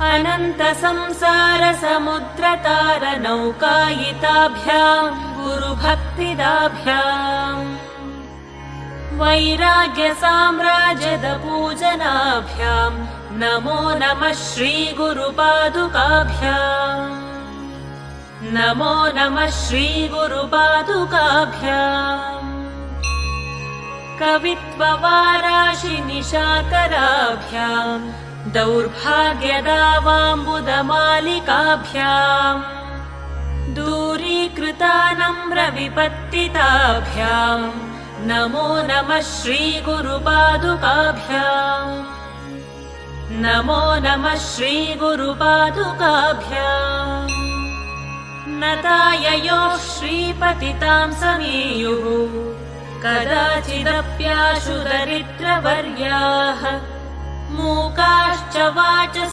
अनन्तसंसारसमुद्रतारनौकायिताभ्याम् गुरुभक्तिदाभ्याम् वैराग्यसाम्राज्यदपूजनाभ्याम् नमो नमः श्रीगुरुपादुकाभ्याम् नमो नमः श्रीगुरुपादुकाभ्याम् कवित्ववाराशिनिशाकराभ्याम् दौर्भाग्यदावाम्बुदमालिकाभ्याम् दूरीकृतानम्रविपत्तिताभ्याम् नमो नमः श्रीगुरुपादुकाभ्याम् नमो नमः श्रीगुरुपादुकाभ्याम् नताययोः श्रीपतितां समीयुः कदाचिदप्याशु दरिद्रवर्याः मूकाश्च वाच